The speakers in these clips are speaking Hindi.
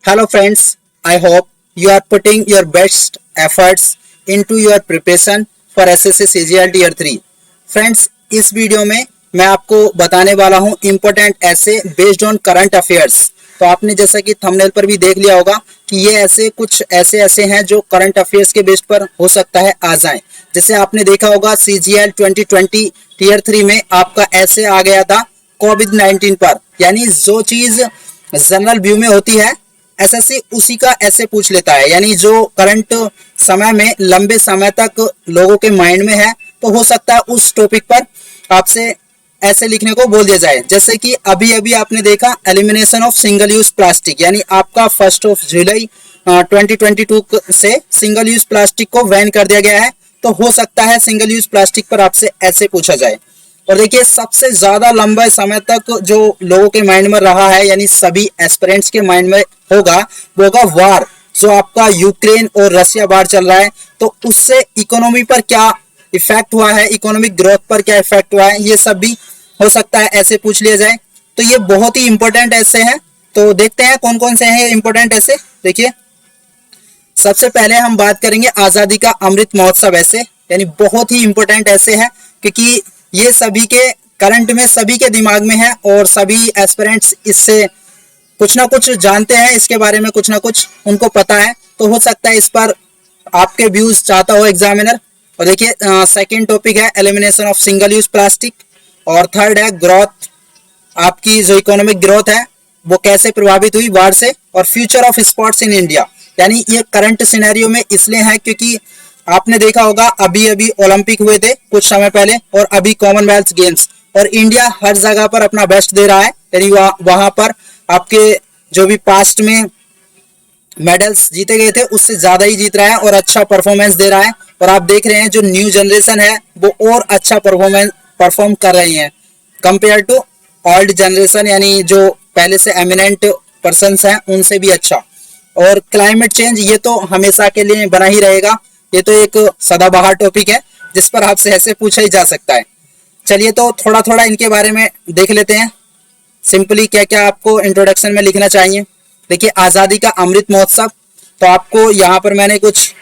Hello friends, I hope you are putting your best efforts into your preparation for SSC CGL Tier 3. Friends, इस वीडियो में मैं आपको बताने वाला हूं इम्पोर्टेंट ऐसे बेस्ड ऑन करंट अफेयर्स। तो आपने जैसा कि थंबनेल पर भी देख लिया होगा कि ये ऐसे कुछ ऐसे हैं जो करंट अफेयर्स के बेस पर हो सकता है आ जाएं। जैसे आपने देखा होगा CGL 2020 Tier 3 में आपका ऐसे आ गया था कोविड-19 पर, यानी जो चीज जनरल व्यू में होती है एसएससी उसी का ऐसे पूछ लेता है, यानी जो करंट समय में लंबे समय तक लोगों के माइंड में है तो हो सकता है उस टॉपिक पर आपसे ऐसे लिखने को बोल दिया जाए। जैसे कि अभी अभी आपने देखा elimination of single use plastic, यानी आपका 1 जुलाई 2022 से सिंगल यूज प्लास्टिक को बैन कर दिया गया है। तो हो सकता है सिंगल यूज प्लास्टिक पर आपसे ऐसे पूछा जाए। और देखिए, सबसे ज्यादा लंबे समय तक जो लोगों के माइंड में रहा है, यानी सभी एस्पिरेंट्स के माइंड में होगा, वो होगा वार। जो आपका यूक्रेन और रशिया वार चल रहा है, तो उससे इकोनॉमी पर क्या इफेक्ट हुआ है, इकोनॉमिक ग्रोथ पर क्या इफेक्ट हुआ है, ये सब भी हो सकता है ऐसे पूछ लिया जाए। तो ये बहुत ही इंपॉर्टेंट ऐसे हैं। तो देखते हैं कौन कौन से हैं इंपॉर्टेंट ऐसे। देखिए, सबसे पहले हम बात करेंगे आजादी का अमृत महोत्सव ऐसे, यानी बहुत ही इंपॉर्टेंट ऐसे है क्योंकि ये सभी के करंट में सभी के दिमाग में है और सभी एस्पिरेंट्स इससे कुछ ना कुछ जानते हैं, इसके बारे में कुछ ना कुछ उनको पता है। तो हो सकता है इस पर आपके व्यूज चाहता हो एग्जामिनर। और देखिए, सेकंड टॉपिक है elimination of single use plastic, और थर्ड है ग्रोथ। आपकी जो इकोनॉमिक ग्रोथ है वो कैसे प्रभावित हुई वार से, और future of sports in India. यानी ये करंट सिनेरियो में इसलिए है क्योंकि आपने देखा होगा अभी अभी ओलंपिक हुए थे कुछ समय पहले, और अभी कॉमनवेल्थ गेम्स, और इंडिया हर जगह पर अपना बेस्ट दे रहा है। यानी वहां पर आपके जो भी पास्ट में मेडल्स जीते गए थे उससे ज्यादा ही जीत रहा है और अच्छा परफॉर्मेंस दे रहा है। और आप देख रहे हैं जो न्यू जनरेशन है वो और अच्छा परफॉर्म कर रही है कंपेयर टू ओल्ड जनरेशन, यानी जो पहले से एमिनेंट पर्सन्स हैं उनसे भी अच्छा। और क्लाइमेट चेंज ये तो हमेशा के लिए बना ही रहेगा, ये तो एक सदाबहार टॉपिक है जिस पर आपसे ऐसे पूछा ही जा सकता है। चलिए, तो थोड़ा थोड़ा इनके बारे में देख लेते हैं। सिंपली क्या क्या आपको इंट्रोडक्शन में लिखना चाहिए। देखिए, आजादी का अमृत महोत्सव, तो आपको यहाँ पर मैंने कुछ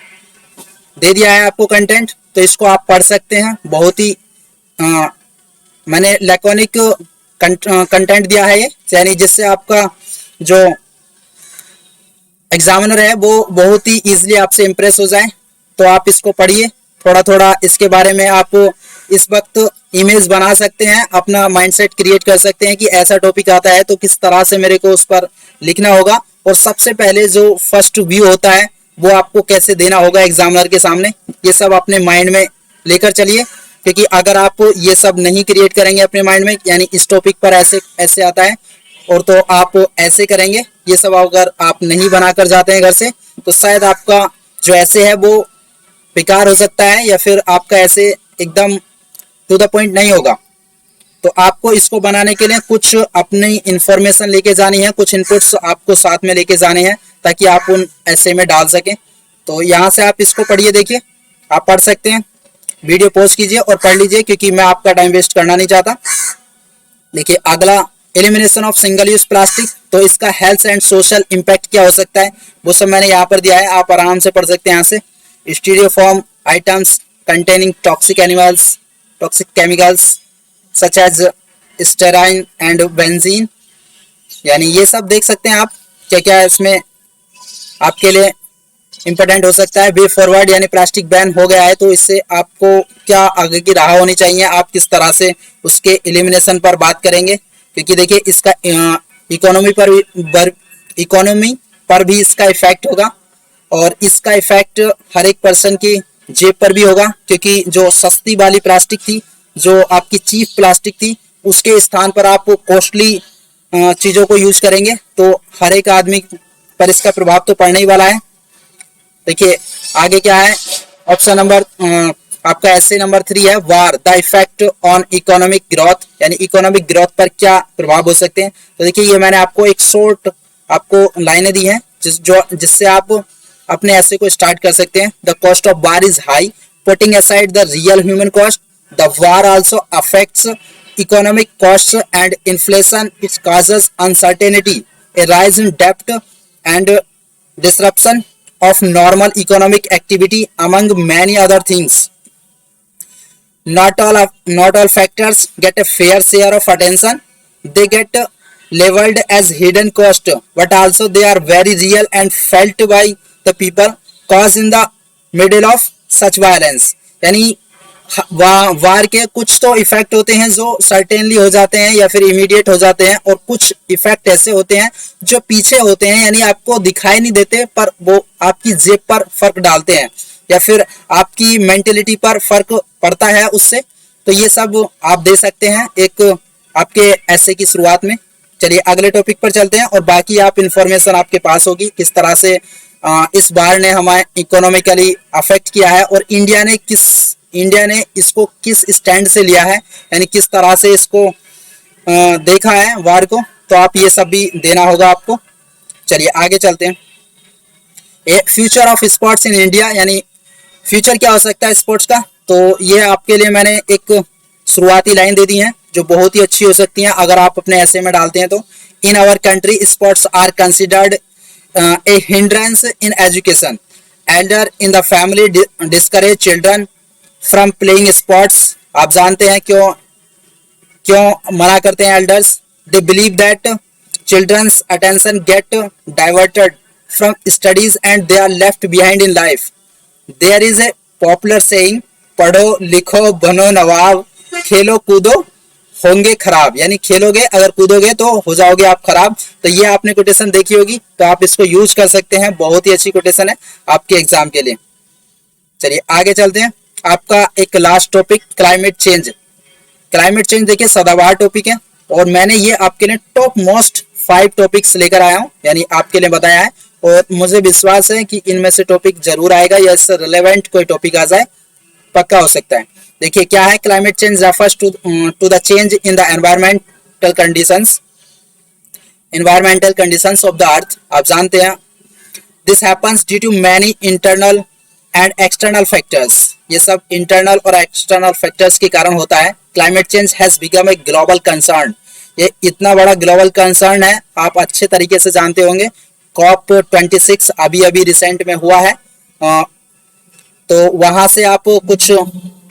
दे दिया है आपको कंटेंट, तो इसको आप पढ़ सकते हैं। बहुत ही मैंने लैकोनिक कंटेंट दिया है ये, यानी जिससे आपका जो एग्जामिनर है वो बहुत ही इजीली आपसे इंप्रेस हो जाए। तो आप इसको पढ़िए, थोड़ा थोड़ा इसके बारे में आप इस वक्त इमेज बना सकते हैं, अपना माइंडसेट क्रिएट कर सकते हैं कि ऐसा टॉपिक आता है तो किस तरह से मेरे को उस पर लिखना होगा। और सबसे पहले जो फर्स्ट व्यू होता है वो आपको कैसे देना होगा एग्जामिनर के सामने, ये सब अपने माइंड में लेकर चलिए। क्योंकि अगर आप ये सब नहीं क्रिएट करेंगे अपने माइंड में, यानी इस टॉपिक पर ऐसे ऐसे आता है और तो आप ऐसे करेंगे, ये सब अगर आप नहीं बनाकर जाते हैं घर से, तो शायद आपका जो ऐसे है वो बेकार हो सकता है, या फिर आपका ऐसे एकदम टू द पॉइंट नहीं होगा। तो आपको इसको बनाने के लिए कुछ अपनी इंफॉर्मेशन लेके जानी है, कुछ इनपुट्स आपको साथ में लेके जाने हैं ताकि आप उन ऐसे में डाल सकें। तो यहाँ से आप इसको पढ़िए। देखिए, आप पढ़ सकते हैं, वीडियो पॉज कीजिए और पढ़ लीजिए क्योंकि मैं आपका टाइम वेस्ट करना नहीं चाहता। देखिए, अगला elimination of single use plastic, तो इसका हेल्थ एंड सोशल इम्पैक्ट क्या हो सकता है वो सब मैंने यहाँ पर दिया है, आप आराम से पढ़ सकते हैं यहाँ से। Styrofoam items containing toxic animals, toxic chemicals such as styrene and benzene, यानी ये सब देख सकते हैं आप क्या क्या इसमें आपके लिए इंपॉर्टेंट हो सकता है। वे फॉरवर्ड, यानी प्लास्टिक बैन हो गया है तो इससे आपको क्या आगे की राह होनी चाहिए, आप किस तरह से उसके एलिमिनेशन पर बात करेंगे। क्योंकि देखिए, इसका इकोनॉमी पर भी इसका इफेक्ट होगा, और इसका इफेक्ट हर एक पर्सन की जेब पर भी होगा। क्योंकि जो सस्ती वाली प्लास्टिक थी, जो आपकी चीप प्लास्टिक थी, उसके स्थान पर आप कॉस्टली चीजों को यूज करेंगे तो हर एक आदमी पर इसका प्रभाव तो पड़ने ही वाला है। देखिए, आगे क्या है, ऑप्शन नंबर आपका ऐसे नंबर 3 है war the effect on economic growth, यानी इकोनॉमिक ग्रोथ पर क्या प्रभाव हो सकते हैं। तो देखिए, ये मैंने आपको एक शॉर्ट आपको लाइनें दी हैं जिससे आप अपने ऐसे को स्टार्ट कर सकते हैं। The cost of war is high, putting aside the real human cost, the war also affects economic costs and inflation, which causes uncertainty, a rise in debt, and disruption of normal economic activity among many other things. Not all factors get a fair share of attention. They get labeled as hidden cost, but also they are very real and felt by the people cause in the middle of such violence. यानी वार के कुछ तो इफेक्ट होते हैं जो सर्टेनली हो जाते हैं या फिर इमीडिएट हो जाते हैं, और कुछ इफेक्ट ऐसे होते हैं जो पीछे होते हैं, यानी आपको दिखाई नहीं देते पर वो आपकी जेब पर फर्क डालते हैं या फिर आपकी मेंटेलिटी पर फर्क पड़ता है उससे। तो ये सब आप दे सकते हैं एक आपके ऐसे की शुरुआत में। चलिए अगले टॉपिक पर चलते हैं और बाकी आप इंफॉर्मेशन आपके पास होगी किस तरह से इस बार ने हमारे इकोनॉमिकली अफेक्ट किया है और इंडिया ने इसको किस स्टैंड से लिया है, यानी किस तरह से इसको देखा है वार को। तो आप ये सब भी देना होगा आपको। चलिए आगे चलते हैं। Future of sports in India, यानी फ्यूचर क्या हो सकता है स्पोर्ट्स का। तो ये आपके लिए मैंने एक शुरुआती लाइन दे दी है जो बहुत ही अच्छी हो सकती है अगर आप अपने ऐसे में डालते हैं। तो in our country sports are considered a hindrance in education, elder in the family discourage children from playing sports. आप जानते हैं क्यों मना करते हैं elders. They believe that children's attention get diverted from studies and they are left behind in life. There is a popular saying, पढ़ो लिखो बनो नवाब, खेलो कूदो होंगे खराब, यानी खेलोगे अगर कूदोगे तो हो जाओगे आप खराब। तो ये आपने कोटेशन देखी होगी, तो आप इसको यूज कर सकते हैं। बहुत ही अच्छी कोटेशन है आपके एग्जाम के लिए। चलिए आगे चलते हैं। आपका एक last topic climate change. Climate change देखिए सदाबहार टॉपिक है और मैंने ये आपके लिए टॉप मोस्ट 5 टॉपिक्स लेकर आया हूँ, यानी आपके लिए बताया है और मुझे विश्वास है कि इनमें से टॉपिक जरूर आएगा या इससे रिलेवेंट कोई टॉपिक आ जाए, पक्का हो सकता है। देखिए क्या है climate change refers to the change in the environmental conditions of the earth. आप जानते हैं this happens due to many internal and external factors. ये सब इंटरनल और एक्सटर्नल फैक्टर्स के कारण होता है। Climate change has become a global concern. ये इतना बड़ा ग्लोबल कंसर्न है, आप अच्छे तरीके से जानते होंगे। COP26 अभी रिसेंट में हुआ है, तो वहां से आप कुछ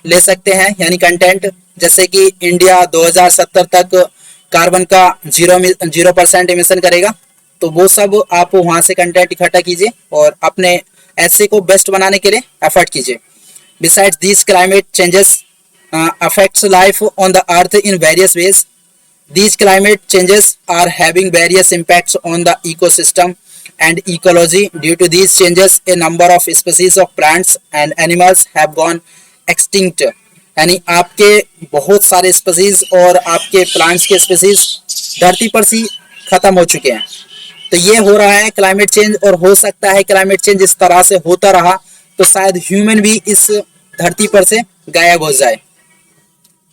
ले सकते हैं, यानी कंटेंट, जैसे कि इंडिया 2070 तक कार्बन का 0% एमिशन करेगा। तो वो सब आप वहां से कंटेंट इकट्ठा कीजिए और अपने ऐसे को बेस्ट बनाने के लिए एफर्ट कीजिए। Besides these climate changes affects life on the earth in various ways. These climate changes are having various impacts on the ecosystem and ecology. Due to these changes, a number of species of plants and animals have gone extinct. यानी आपके बहुत सारे स्पीसीज और आपके प्लांट्स के स्पीसीज धरती पर से खत्म हो चुके हैं। तो ये हो रहा है क्लाइमेट चेंज, और हो सकता है क्लाइमेट चेंज इस तरह से होता रहा तो शायद ह्यूमन भी इस धरती पर से गायब हो जाए।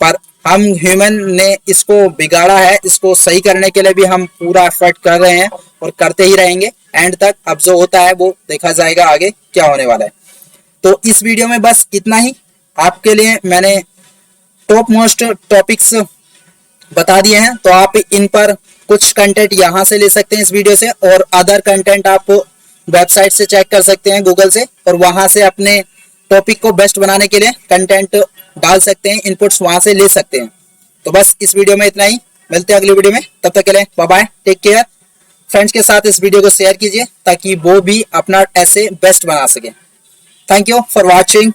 पर हम ह्यूमन ने इसको बिगाड़ा है, इसको सही करने के लिए भी हम पूरा एफर्ट कर रहे हैं और करते ही रहेंगे एंड तक। अब जो होता है वो देखा जाएगा आगे क्या होने वाला है। तो इस वीडियो में बस इतना ही। आपके लिए मैंने टॉप मोस्ट टॉपिक्स बता दिए हैं, तो आप इन पर कुछ कंटेंट यहाँ से ले सकते हैं इस वीडियो से, और अदर कंटेंट आप वेबसाइट से चेक कर सकते हैं गूगल से, और वहां से अपने टॉपिक को बेस्ट बनाने के लिए कंटेंट डाल सकते हैं, इनपुट्स वहां से ले सकते हैं। तो बस इस वीडियो में इतना ही, मिलते हैं अगली वीडियो में, तब तक के लिए bye bye, take care. Friends के साथ इस वीडियो को शेयर कीजिए ताकि वो भी अपना ऐसे बेस्ट बना सके। Thank you for watching.